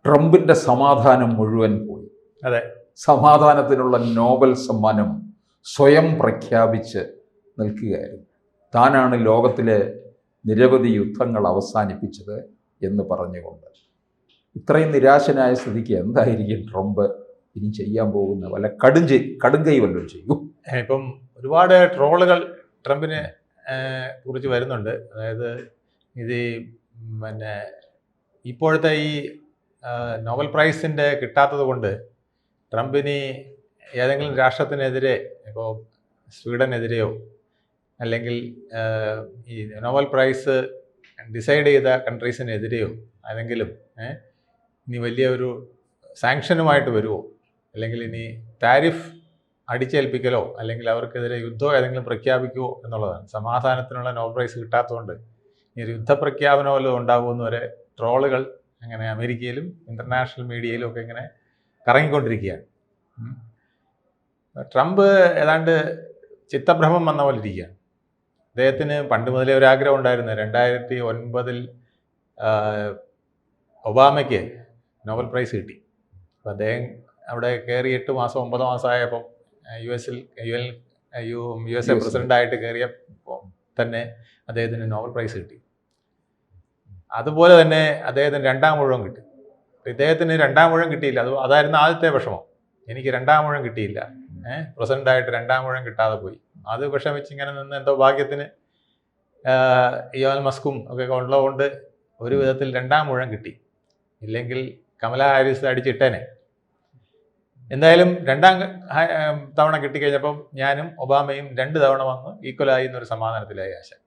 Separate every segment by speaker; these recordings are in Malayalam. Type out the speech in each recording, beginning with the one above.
Speaker 1: ട്രംപിൻ്റെ സമാധാനം മുഴുവൻ പോയി.
Speaker 2: അതെ,
Speaker 1: സമാധാനത്തിനുള്ള നോബൽ സമ്മാനം സ്വയം പ്രഖ്യാപിച്ച് നിൽക്കുകയായിരുന്നു. താനാണ് ലോകത്തിലെ നിരവധി യുദ്ധങ്ങൾ അവസാനിപ്പിച്ചത് എന്ന് പറഞ്ഞുകൊണ്ട്. ഇത്രയും നിരാശനായ സ്ഥിതിക്ക് എന്തായിരിക്കും ട്രംപ് ഇനി ചെയ്യാൻ പോകുന്ന വല്ല കടുങ്കൈ വല്ലതും ചെയ്യും?
Speaker 2: ഇപ്പം ഒരുപാട് ട്രോളുകൾ ട്രംപിനെ കുറിച്ച് വരുന്നുണ്ട്. അതായത് ഇത് പിന്നെ ഇപ്പോഴത്തെ ഈ നോബൽ പ്രൈസിൻ്റെ കിട്ടാത്തത് കൊണ്ട് ട്രംപിന് ഏതെങ്കിലും രാഷ്ട്രത്തിനെതിരെ, ഇപ്പോൾ സ്വീഡനെതിരെയോ അല്ലെങ്കിൽ ഈ നോബൽ പ്രൈസ് ഡിസൈഡ് ചെയ്ത കൺട്രീസിനെതിരെയോ ഏതെങ്കിലും ഇനി വലിയ ഒരു സാങ്ഷനുമായിട്ട് വരുമോ, അല്ലെങ്കിൽ ഇനി താരിഫ് അടിച്ചേൽപ്പിക്കലോ അല്ലെങ്കിൽ അവർക്കെതിരെ യുദ്ധമോ ഏതെങ്കിലും പ്രഖ്യാപിക്കുമോ എന്നുള്ളതാണ്. സമാധാനത്തിനുള്ള നോബൽ പ്രൈസ് കിട്ടാത്തതുകൊണ്ട് ഈ ഒരു യുദ്ധപ്രഖ്യാപനം വല്ലതും ഉണ്ടാകുമെന്ന് വരെ ട്രോളുകൾ അങ്ങനെ അമേരിക്കയിലും ഇൻ്റർനാഷണൽ മീഡിയയിലും ഒക്കെ ഇങ്ങനെ കറങ്ങിക്കൊണ്ടിരിക്കുകയാണ്. ട്രംപ് ഏതാണ്ട് ചിത്തഭ്രമം വന്ന പോലെ ഇരിക്കുകയാണ്. അദ്ദേഹത്തിന് പണ്ട് മുതലേ ഒരാഗ്രഹം ഉണ്ടായിരുന്നു. 2009 ഒബാമയ്ക്ക് നോബൽ പ്രൈസ് കിട്ടി. അപ്പോൾ അദ്ദേഹം അവിടെ കയറി 8 മാസം 9 മാസമായപ്പം യു എസ് എ പ്രസിഡൻ്റായിട്ട് കയറിയപ്പോൾ തന്നെ അദ്ദേഹത്തിന് നോബൽ പ്രൈസ് കിട്ടി. അതുപോലെ തന്നെ അദ്ദേഹത്തിന് 2ാം ഊഴം കിട്ടി. ഇദ്ദേഹത്തിന് 2ാം ഊഴം കിട്ടിയില്ല. അതായിരുന്നു ആദ്യത്തെ വിഷമം. എനിക്ക് 2ാം ഊഴം കിട്ടിയില്ല, പ്രസിഡൻ്റായിട്ട് 2ാം ഊഴം കിട്ടാതെ പോയി. അത് വിഷമിച്ച് ഇങ്ങനെ നിന്ന് എന്തോ ഭാഗ്യത്തിന് ഇലോൺ മസ്കും ഒക്കെ ഉള്ളതുകൊണ്ട് ഒരു വിധത്തിൽ 2ാം ഊഴം കിട്ടി. ഇല്ലെങ്കിൽ കമലാ ഹാരിസ് അടിച്ചിട്ടേനെ. എന്തായാലും 2ാം തവണ കിട്ടിക്കഴിഞ്ഞപ്പം ഞാനും ഒബാമയും 2 തവണ വന്ന് ഈക്വലായി എന്നൊരു സമാധാനത്തിലായി ആശാൻ.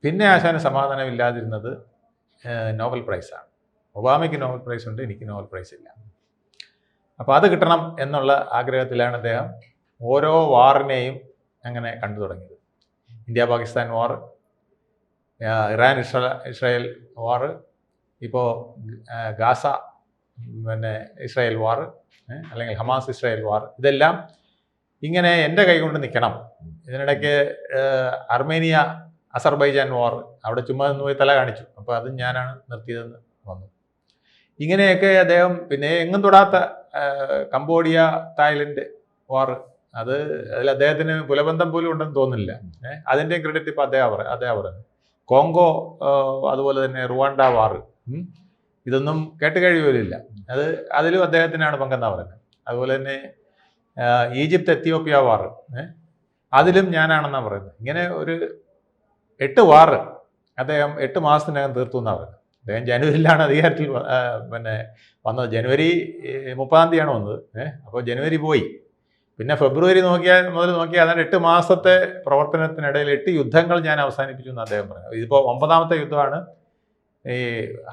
Speaker 2: പിന്നെ ആശാന് സമാധാനം ഇല്ലാതിരുന്നത് നോബൽ പ്രൈസാണ്. ഒബാമയ്ക്ക് നോബൽ പ്രൈസ് ഉണ്ട്, എനിക്ക് നോബൽ പ്രൈസ് ഇല്ല. അപ്പോൾ അത് കിട്ടണം എന്നുള്ള ആഗ്രഹത്തിലാണ് അദ്ദേഹം ഓരോ വാറിനെയും അങ്ങനെ കണ്ടു തുടങ്ങിയത്. ഇന്ത്യ പാകിസ്ഥാൻ വാർ, ഇറാൻ ഇസ്രായേൽ വാർ, ഇപ്പോൾ ഗാസ ഇസ്രായേൽ വാർ, അല്ലെങ്കിൽ ഹമാസ് ഇസ്രായേൽ വാർ, ഇതെല്ലാം ഇങ്ങനെ എൻ്റെ കൈകൊണ്ട് നിൽക്കണം. ഇതിനിടയ്ക്ക് അർമേനിയ അസർബൈജാൻ വാർ, അവിടെ ചുമ്മാ നിന്ന് പോയി തല കാണിച്ചു. അപ്പോൾ അത് ഞാനാണ് നിർത്തിയതെന്ന് വന്നു. ഇങ്ങനെയൊക്കെ അദ്ദേഹം പിന്നെ എങ്ങും തൊടാത്ത കംബോഡിയ തായ്ലൻഡ് വാർ, അതിൽ അദ്ദേഹത്തിന് കുലബന്ധം പോലും ഉണ്ടെന്ന് തോന്നുന്നില്ല. അതിൻ്റെയും ക്രെഡിറ്റ് ഇപ്പോൾ അദ്ദേഹം പറയുന്നത്. കോങ്കോ, അതുപോലെ തന്നെ റുവാണ്ട വാർ, ഇതൊന്നും കേട്ട് കഴിയുമില്ല. അതിലും അദ്ദേഹത്തിനാണ് പങ്കെന്നാ പറയുന്നത്. അതുപോലെ തന്നെ ഈജിപ്ത് എത്യോപ്യ വാർ, അതിലും ഞാനാണെന്നാണ് പറയുന്നത്. ഇങ്ങനെ ഒരു 8 വാർ അദ്ദേഹം 8 മാസത്തിനകം തീർത്തു എന്നാണ് പറയുന്നത്. അദ്ദേഹം ജനുവരിയിലാണ് അധികാരത്തിൽ വന്നത്. ജനുവരി 30-ാം തീയതിയാണ് വന്നത്. അപ്പോൾ ജനുവരി പോയി. പിന്നെ ഫെബ്രുവരി മുതൽ നോക്കിയാൽ അതാണ് 8 മാസത്തെ പ്രവർത്തനത്തിനിടയിൽ 8 യുദ്ധങ്ങൾ ഞാൻ അവസാനിപ്പിച്ചു എന്ന് അദ്ദേഹം പറഞ്ഞു. ഇതിപ്പോൾ 9ാമത്തെ യുദ്ധമാണ് ഈ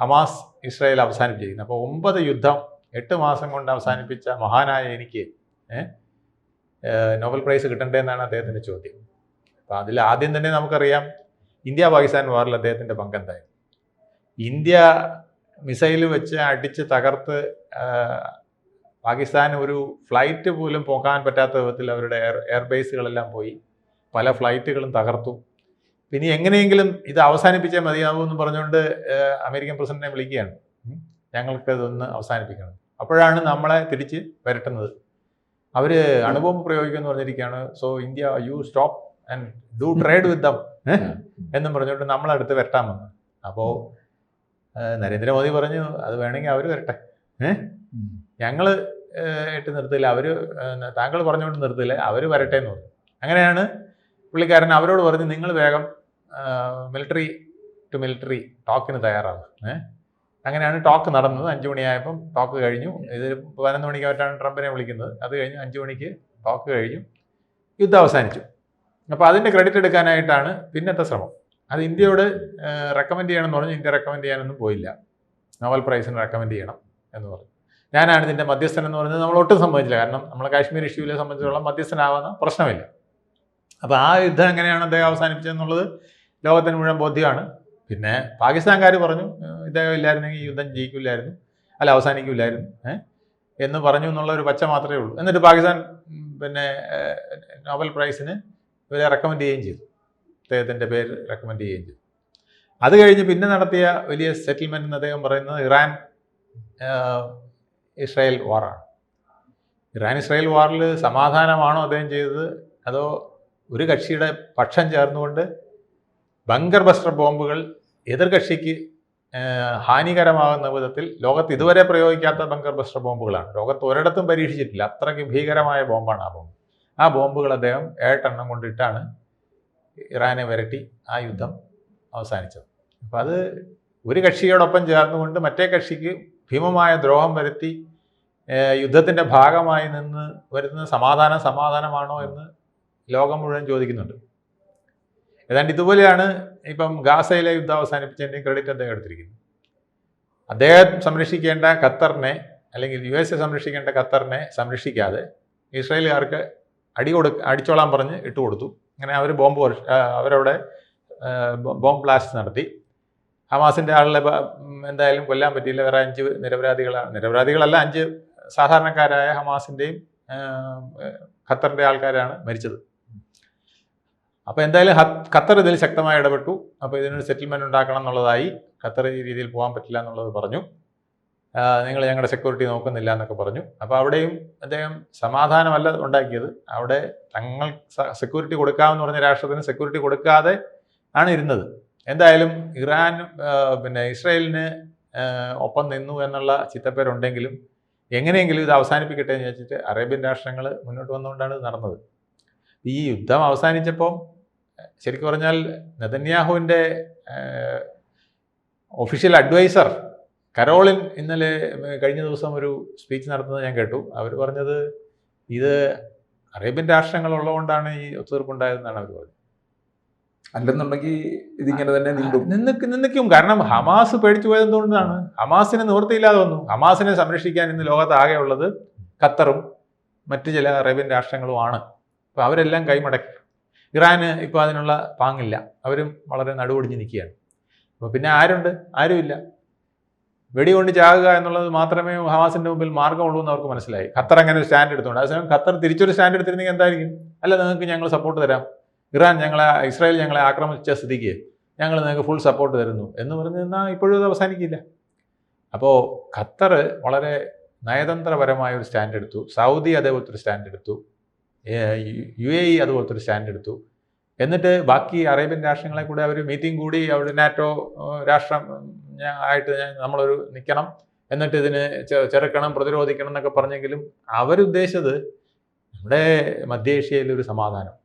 Speaker 2: ഹമാസ് ഇസ്രായേൽ അവസാനിപ്പിച്ചിരിക്കുന്നത്. അപ്പോൾ 9 യുദ്ധം 8 മാസം കൊണ്ട് അവസാനിപ്പിച്ച മഹാനായ എനിക്ക് നോബൽ പ്രൈസ് കിട്ടണ്ടേ എന്നാണ് അദ്ദേഹത്തിൻ്റെ ചോദ്യം. അപ്പോൾ അതിൽ ആദ്യം തന്നെ നമുക്കറിയാം ഇന്ത്യ പാകിസ്ഥാൻ വാറിൽ അദ്ദേഹത്തിൻ്റെ പങ്കെന്തായിരുന്നു. ഇന്ത്യ മിസൈൽ വെച്ച് അടിച്ച് തകർത്ത് പാകിസ്ഥാൻ ഒരു ഫ്ലൈറ്റ് പോലും പോകാൻ പറ്റാത്ത വിധത്തിൽ അവരുടെ എയർബേസുകളെല്ലാം പോയി. പല ഫ്ലൈറ്റുകളും തകർത്തു. പിന്നെ എങ്ങനെയെങ്കിലും ഇത് അവസാനിപ്പിച്ചാൽ മതിയാവുമെന്ന് പറഞ്ഞുകൊണ്ട് അമേരിക്കൻ പ്രസിഡന്റിനെ വിളിക്കുകയാണ്. ഞങ്ങൾക്ക് ഇതൊന്ന് അവസാനിപ്പിക്കണം. അപ്പോഴാണ് നമ്മളെ തിരിച്ച് വരട്ടുന്നത്. അവർ അണുബോംബ് പ്രയോഗിക്കുമെന്ന് പറഞ്ഞിരിക്കുകയാണ്. So India you stop and do trade with dum എന്നും പറഞ്ഞുകൊണ്ട് നമ്മളടുത്ത് വരട്ടാമെന്ന്. അപ്പോൾ നരേന്ദ്രമോദി പറഞ്ഞു, അത് വേണമെങ്കിൽ അവർ വരട്ടെ, ഞങ്ങൾ ഇട്ട് നിർത്തില്ല, താങ്കൾ പറഞ്ഞുകൊണ്ട് നിർത്തില്ല, അവർ വരട്ടെ എന്ന് പറഞ്ഞു. അങ്ങനെയാണ് പുള്ളിക്കാരൻ അവരോട് പറഞ്ഞ് നിങ്ങൾ വേഗം മിലിറ്ററി ടു മിലിറ്ററി ടോക്കിന് തയ്യാറാകും. അങ്ങനെയാണ് ടോക്ക് നടന്നത്. 5 മണിയായപ്പം ടോക്ക് കഴിഞ്ഞു. ഇത് 11 മണിക്കായിട്ടാണ് ട്രംപിനെ വിളിക്കുന്നത്. അത് കഴിഞ്ഞ് 5 മണിക്ക് ടോക്ക് കഴിഞ്ഞു, യുദ്ധം അവസാനിച്ചു. അപ്പോൾ അതിൻ്റെ ക്രെഡിറ്റ് എടുക്കാനായിട്ടാണ് പിന്നത്തെ ശ്രമം. അത് ഇന്ത്യയോട് റെക്കമെൻഡ് ചെയ്യണമെന്ന് പറഞ്ഞു. ഇന്ത്യ റെക്കമെൻഡ് ചെയ്യാനൊന്നും പോയില്ല. നോബൽ പ്രൈസിന് റെക്കമെൻഡ് ചെയ്യണം എന്ന് പറഞ്ഞു. ഞാനാണ് ഇതിൻ്റെ മധ്യസ്ഥൻ എന്ന് പറഞ്ഞത് നമ്മൾ ഒട്ടും സമ്മതിച്ചില്ല. കാരണം നമ്മൾ കാശ്മീർ ഇഷ്യൂവിലെ സംബന്ധിച്ചിടത്തോളം മധ്യസ്ഥനാവുന്ന പ്രശ്നമില്ല. അപ്പോൾ ആ യുദ്ധം എങ്ങനെയാണ് അദ്ദേഹം അവസാനിപ്പിച്ചതെന്നുള്ളത് ലോകത്തിന് മുഴുവൻ ബോധ്യമാണ്. പിന്നെ പാകിസ്ഥാൻകാർ പറഞ്ഞു ഇദ്ദേഹം ഇല്ലായിരുന്നെങ്കിൽ ഈ യുദ്ധം ജയിക്കില്ലായിരുന്നു, അവസാനിക്കില്ലായിരുന്നു എന്ന് പറഞ്ഞു എന്നുള്ള ഒരു പച്ച മാത്രമേ ഉള്ളൂ. എന്നിട്ട് പാകിസ്ഥാൻ നോബൽ പ്രൈസിന് ഇവരെ റെക്കമെൻഡ് ചെയ്യുകയും ചെയ്തു. അദ്ദേഹത്തിൻ്റെ പേര് റെക്കമെൻഡ് ചെയ്യുകയും ചെയ്തു. അത് കഴിഞ്ഞ് പിന്നെ നടത്തിയ വലിയ സെറ്റിൽമെൻറ്റ് എന്ന് അദ്ദേഹം പറയുന്നത് ഇറാൻ ഇസ്രായേൽ വാറാണ്. ഇറാൻ ഇസ്രായേൽ വാറിൽ സമാധാനമാണോ അദ്ദേഹം ചെയ്തത്, അതോ ഒരു കക്ഷിയുടെ പക്ഷം ചേർന്നുകൊണ്ട് ബങ്കർ ബസ്റ്റർ ബോംബുകൾ എതിർ കക്ഷിക്ക് ഹാനികരമാകുന്ന വിധത്തിൽ ലോകത്ത് ഇതുവരെ പ്രയോഗിക്കാത്ത ബങ്കർ ബസ്റ്റർ ബോംബുകളാണ്. ലോകത്ത് ഒരിടത്തും പരീക്ഷിച്ചിട്ടില്ല. അത്രയ്ക്ക് ഭീകരമായ ബോംബാണ് ആ ബോംബ്. ആ ബോംബുകൾ അദ്ദേഹം 8 എണ്ണം കൊണ്ടിട്ടാണ് ഇറാനെ വരട്ടി ആ യുദ്ധം അവസാനിച്ചത്. അപ്പം അത് ഒരു കക്ഷിയോടൊപ്പം ചേർന്നുകൊണ്ട് മറ്റേ കക്ഷിക്ക് ഭീമമായ ദ്രോഹം വരുത്തി യുദ്ധത്തിൻ്റെ ഭാഗമായി നിന്ന് വരുന്ന സമാധാനമാണോ എന്ന് ലോകം മുഴുവൻ ചോദിക്കുന്നുണ്ട്. ഏതാണ്ട് ഇതുപോലെയാണ് ഇപ്പം ഗാസയിലെ യുദ്ധം അവസാനിപ്പിച്ചതിൻ്റെയും ക്രെഡിറ്റ് അദ്ദേഹം എടുത്തിരിക്കുന്നത്. അദ്ദേഹം സംരക്ഷിക്കേണ്ട ഖത്തറിനെ, അല്ലെങ്കിൽ US സംരക്ഷിക്കേണ്ട ഖത്തറിനെ സംരക്ഷിക്കാതെ ഇസ്രായേലുകാർക്ക് അടിച്ചോളാൻ പറഞ്ഞ് ഇട്ടുകൊടുത്തു. അങ്ങനെ അവർ അവരവിടെ ബോംബ് ബ്ലാസ്റ്റ് നടത്തി. ഹമാസിൻ്റെ ആളുകളെ എന്തായാലും കൊല്ലാൻ പറ്റിയില്ല. വേറെ 5 നിരപരാധികളല്ല, 5 സാധാരണക്കാരായ ഹമാസിൻ്റെയും ഖത്തറിൻ്റെ ആൾക്കാരാണ് മരിച്ചത്. അപ്പോൾ എന്തായാലും ഖത്തർ ഇതിൽ ശക്തമായി ഇടപെട്ടു. അപ്പോൾ ഇതിനൊരു സെറ്റിൽമെൻറ്റ് ഉണ്ടാക്കണം എന്നുള്ളതായി. ഖത്തർ ഈ രീതിയിൽ പോകാൻ പറ്റില്ല എന്നുള്ളത് പറഞ്ഞു. നിങ്ങൾ ഞങ്ങളുടെ സെക്യൂരിറ്റി നോക്കുന്നില്ല എന്നൊക്കെ പറഞ്ഞു. അപ്പോൾ അവിടെയും അദ്ദേഹം സമാധാനമല്ല ഉണ്ടാക്കിയത്. അവിടെ തങ്ങൾ സെക്യൂരിറ്റി കൊടുക്കാമെന്ന് പറഞ്ഞ രാഷ്ട്രത്തിന് സെക്യൂരിറ്റി കൊടുക്കാതെ ആണ് ഇരുന്നത്. എന്തായാലും ഇറാൻ ഇസ്രായേലിന് ഒപ്പം നിന്നു എന്നുള്ള ചിത്തപ്പേരുണ്ടെങ്കിലും എങ്ങനെയെങ്കിലും ഇത് അവസാനിപ്പിക്കട്ടെ എന്ന് വെച്ചിട്ട് അറേബ്യൻ രാഷ്ട്രങ്ങൾ മുന്നോട്ട് വന്നുകൊണ്ടാണ് ഇത് നടന്നത്. ഈ യുദ്ധം അവസാനിച്ചപ്പോൾ ശരിക്കും പറഞ്ഞാൽ നെതന്യാഹുവിൻ്റെ ഒഫീഷ്യൽ അഡ്വൈസർ കരോളിൻ കഴിഞ്ഞ ദിവസം ഒരു സ്പീച്ച് നടത്തുന്നത് ഞാൻ കേട്ടു. അവർ പറഞ്ഞത് ഇത് അറേബ്യൻ രാഷ്ട്രങ്ങളുള്ളതുകൊണ്ടാണ് ഈ ഒത്തുതീർപ്പുണ്ടായതെന്നാണ് അവർ പറഞ്ഞത്.
Speaker 1: അല്ലെന്നുണ്ടെങ്കിൽ ഇതിങ്ങനെ തന്നെ
Speaker 2: നിന്നിക്കും. കാരണം ഹമാസ് പേടിച്ചു പോയത് എന്തുകൊണ്ടാണ്? ഹമാസിന് നിവൃത്തിയില്ലാതെ വന്നു. ഹമാസിനെ സംരക്ഷിക്കാൻ ഇന്ന് ലോകത്താകെ ഉള്ളത് ഖത്തറും മറ്റ് ചില അറേബ്യൻ രാഷ്ട്രങ്ങളുമാണ്. അപ്പോൾ അവരെല്ലാം കൈമടക്കി. ഇറാന് ഇപ്പോൾ അതിനുള്ള പാങ്ങില്ല. അവരും വളരെ നടുവൊടിഞ്ഞ് നിൽക്കുകയാണ്. അപ്പോൾ പിന്നെ ആരുമില്ല. വെടികൊണ്ട് ചാകുക എന്നുള്ളത് മാത്രമേ ഹമാസിൻ്റെ മുമ്പിൽ മാർഗമുള്ളൂ എന്ന് അവർക്ക് മനസ്സിലായി. ഖത്തർ അങ്ങനെ ഒരു സ്റ്റാൻഡ് എടുത്തുകൊണ്ട്, അതേസമയം ഖത്തർ തിരിച്ചൊരു സ്റ്റാൻഡ് എടുത്തിരുന്നെങ്കിൽ എന്തായിരിക്കും? അല്ല, നിങ്ങൾക്ക് ഞങ്ങൾ സപ്പോർട്ട് തരാം, ഇസ്രായേൽ ഞങ്ങളെ ആക്രമിച്ച സ്ഥിതിക്ക് ഞങ്ങൾ നിങ്ങൾക്ക് ഫുൾ സപ്പോർട്ട് തരുന്നു എന്ന് പറഞ്ഞു നിന്നാൽ ഇപ്പോഴും അത് അവസാനിക്കില്ല. അപ്പോൾ ഖത്തർ വളരെ നയതന്ത്രപരമായ ഒരു സ്റ്റാൻഡ് എടുത്തു. സൗദി അതേപോലത്തെ ഒരു സ്റ്റാൻഡ് എടുത്തു. UAE അതുപോലത്തെ ഒരു സ്റ്റാൻഡ് എടുത്തു. എന്നിട്ട് ബാക്കി അറേബ്യൻ രാഷ്ട്രങ്ങളെ കൂടെ അവർ മീറ്റിംഗ് കൂടി, അവിടെ നാറ്റോ രാഷ്ട്രം ആയിട്ട് നമ്മളൊരു നിൽക്കണം, എന്നിട്ട് ഇതിന് ചെറുക്കണം, പ്രതിരോധിക്കണം എന്നൊക്കെ പറഞ്ഞെങ്കിലും അവരുദ്ദേശിച്ചത് നമ്മുടെ മധ്യേഷ്യയിലൊരു സമാധാനം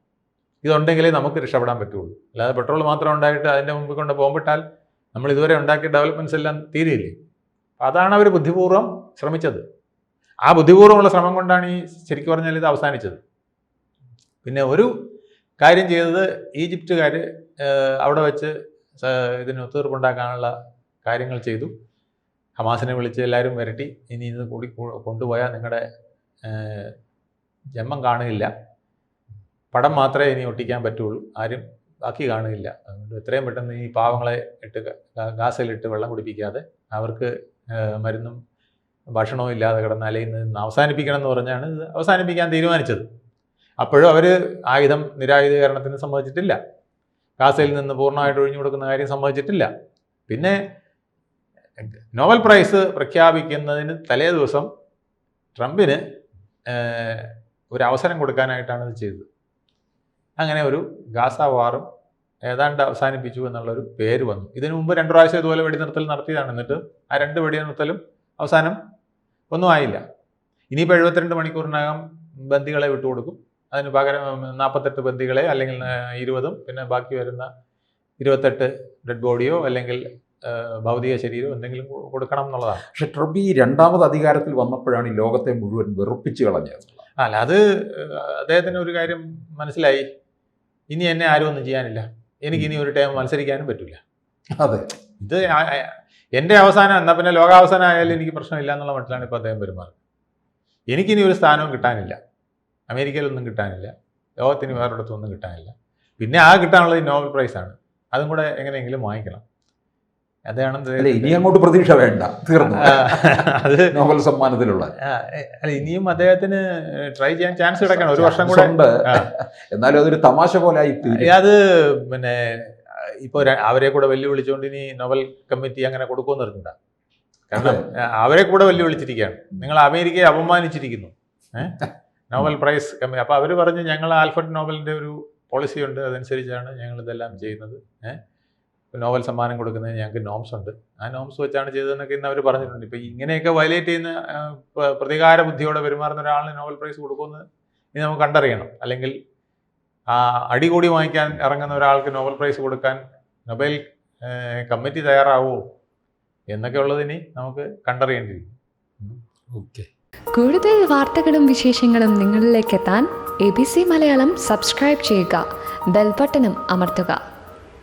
Speaker 2: ഇതുണ്ടെങ്കിലേ നമുക്ക് രക്ഷപ്പെടാൻ പറ്റുള്ളൂ. അല്ലാതെ പെട്രോൾ മാത്രം ഉണ്ടായിട്ട് അതിൻ്റെ മുമ്പിൽ കൊണ്ട് ബോംബിട്ടാൽ നമ്മൾ ഇതുവരെ ഉണ്ടാക്കിയ ഡെവലപ്മെൻറ്റ്സ് എല്ലാം തീരെയില്ലേ. അതാണ് അവർ ബുദ്ധിപൂർവ്വം ശ്രമിച്ചത്. ആ ബുദ്ധിപൂർവ്വമുള്ള ശ്രമം കൊണ്ടാണ് ഈ ശരിക്കും പറഞ്ഞാൽ ഇത് അവസാനിച്ചത്. പിന്നെ ഒരു കാര്യം ചെയ്തത് ഈജിപ്തുകാർ അവിടെ വെച്ച് ഇതിന് ഒത്തുതീർപ്പുണ്ടാക്കാനുള്ള കാര്യങ്ങൾ ചെയ്തു. ഹമാസിനെ വിളിച്ച് എല്ലാവരും വരട്ടി, ഇനി ഇത് കൂടി കൊണ്ടുപോയാൽ നിങ്ങളുടെ ജന്മം കാണുകയില്ല, പടം മാത്രമേ ഇനി ഒട്ടിക്കാൻ പറ്റുള്ളൂ, ആരും ബാക്കി കാണുകയില്ല. അതുകൊണ്ട് എത്രയും പെട്ടെന്ന് ഈ പാവങ്ങളെ ഗാസയിലിട്ട് വെള്ളം കുടിപ്പിക്കാതെ അവർക്ക് മരുന്നും ഭക്ഷണവും ഇല്ലാതെ കിടന്ന് അലയുന്നതിന് അവസാനിപ്പിക്കണം എന്ന് പറഞ്ഞാണ് ഇത് അവസാനിപ്പിക്കാൻ തീരുമാനിച്ചത്. അപ്പോഴും അവർ നിരായുധീകരണത്തിന് സമ്മതിച്ചിട്ടില്ല. ഗാസയിൽ നിന്ന് പൂർണ്ണമായിട്ട് ഒഴിഞ്ഞു കൊടുക്കുന്ന കാര്യം സമ്മതിച്ചിട്ടില്ല. പിന്നെ നോബൽ പ്രൈസ് പ്രഖ്യാപിക്കുന്നതിന് തലേ ദിവസം ട്രംപിന് ഒരു അവസരം കൊടുക്കാനായിട്ടാണ് ഇത് ചെയ്തത്. അങ്ങനെ ഒരു ഗാസ വാറും ഏതാണ്ട് അവസാനിപ്പിച്ചു എന്നുള്ളൊരു പേര് വന്നു. ഇതിനു മുമ്പ് 2 പ്രാവശ്യം ഇതുപോലെ വെടിനിർത്തൽ നടത്തിയതാണ്. എന്നിട്ട് ആ 2 വെടിനിർത്തലും അവസാനം ഒന്നും ആയില്ല. ഇനിയിപ്പോൾ 72 മണിക്കൂറിനകം ബന്ദികളെ വിട്ടുകൊടുക്കും. അതിന് പകരം 48 ബന്ദികളെ, അല്ലെങ്കിൽ 20, പിന്നെ ബാക്കി വരുന്ന 28 ഡെഡ് ബോഡിയോ അല്ലെങ്കിൽ ഭൗതിക ശരീരമോ എന്തെങ്കിലും കൊടുക്കണം എന്നുള്ളതാണ്.
Speaker 1: പക്ഷെ ട്രംപ് ഈ 2ാമത് അധികാരത്തിൽ വന്നപ്പോഴാണ് ഈ ലോകത്തെ മുഴുവൻ വെറുപ്പിച്ച് കളഞ്ഞത്.
Speaker 2: അല്ല, അത് അദ്ദേഹത്തിന് ഒരു കാര്യം മനസ്സിലായി, ഇനി എന്നെ ആരും ഒന്നും ചെയ്യാനില്ല, എനിക്കിനി ഒരു ടൈം മത്സരിക്കാനും പറ്റില്ല.
Speaker 1: അതെ,
Speaker 2: ഇത് എൻ്റെ അവസാനം, എന്നാൽ പിന്നെ ലോകാവസാനം ആയാലും എനിക്ക് പ്രശ്നമില്ല എന്നുള്ള മട്ടിലാണ് ഇപ്പോൾ അദ്ദേഹം പെരുമാറുന്നത്. എനിക്കിനി ഒരു സ്ഥാനവും കിട്ടാനില്ല, അമേരിക്കയിലൊന്നും കിട്ടാനില്ല, ലോകത്തിന് വേറൊരിടത്തൊന്നും കിട്ടാനില്ല. പിന്നെ ആ കിട്ടാനുള്ളത് നോബൽ പ്രൈസാണ്. അതും കൂടെ എങ്ങനെയെങ്കിലും വാങ്ങിക്കണം. അതാണ്
Speaker 1: ഇനി അങ്ങോട്ട് പ്രതീക്ഷ വേണ്ട, തീർന്നു. അത് നോബൽ സമ്മാനത്തിലുള്ള
Speaker 2: അല്ല, ഇനിയും അദ്ദേഹത്തിന് ട്രൈ ചെയ്യാൻ ചാൻസ് കിടക്കണം. 1 വർഷം കൂടെ
Speaker 1: ഉണ്ട്. എന്നാലും അതൊരു തമാശ പോലെ ആയി.
Speaker 2: അത് ഇപ്പോൾ അവരെ കൂടെ വെല്ലുവിളിച്ചുകൊണ്ട് ഇനി നോബൽ കമ്മിറ്റി അങ്ങനെ കൊടുക്കുമെന്ന് പറഞ്ഞിട്ടുണ്ടാ. കാരണം അവരെ കൂടെ വെല്ലുവിളിച്ചിരിക്കുകയാണ്. നിങ്ങൾ അമേരിക്കയെ അപമാനിച്ചിരിക്കുന്നു. നോബൽ പ്രൈസ് കമ്മി. അപ്പോൾ അവർ പറഞ്ഞു ഞങ്ങൾ ആൽഫ്രഡ് നോബലിൻ്റെ ഒരു പോളിസി ഉണ്ട്, അതനുസരിച്ചാണ് ഞങ്ങൾ ഇതെല്ലാം ചെയ്യുന്നത്. നോബൽ സമ്മാനം കൊടുക്കുന്നതിന് ഞങ്ങൾക്ക് നോംസ് ഉണ്ട്, ആ നോംസ് വെച്ചാണ് ചെയ്തതെന്നൊക്കെ ഇന്ന് അവർ പറഞ്ഞിട്ടുണ്ട്. ഇപ്പം ഇങ്ങനെയൊക്കെ വയലേറ്റ് ചെയ്യുന്ന പ്രതികാര ബുദ്ധിയോടെ പെരുമാറുന്ന ഒരാളിന് നോബൽ പ്രൈസ് കൊടുക്കുമെന്ന് ഇനി നമുക്ക് കണ്ടറിയണം. അല്ലെങ്കിൽ അടികൂടി വാങ്ങിക്കാൻ ഇറങ്ങുന്ന ഒരാൾക്ക് നോബൽ പ്രൈസ് കൊടുക്കാൻ നൊബേൽ കമ്മിറ്റി തയ്യാറാവുമോ എന്നൊക്കെ ഉള്ളതിനി നമുക്ക് കണ്ടറിയേണ്ടിയിരിക്കും.
Speaker 1: ഓക്കെ.
Speaker 3: കൂടുതൽ വാർത്തകളും വിശേഷങ്ങളും നിങ്ങളിലേക്ക് എത്താൻ ABC മലയാളം സബ്സ്ക്രൈബ് ചെയ്യുക, ബെൽ ബട്ടണും അമർത്തുക.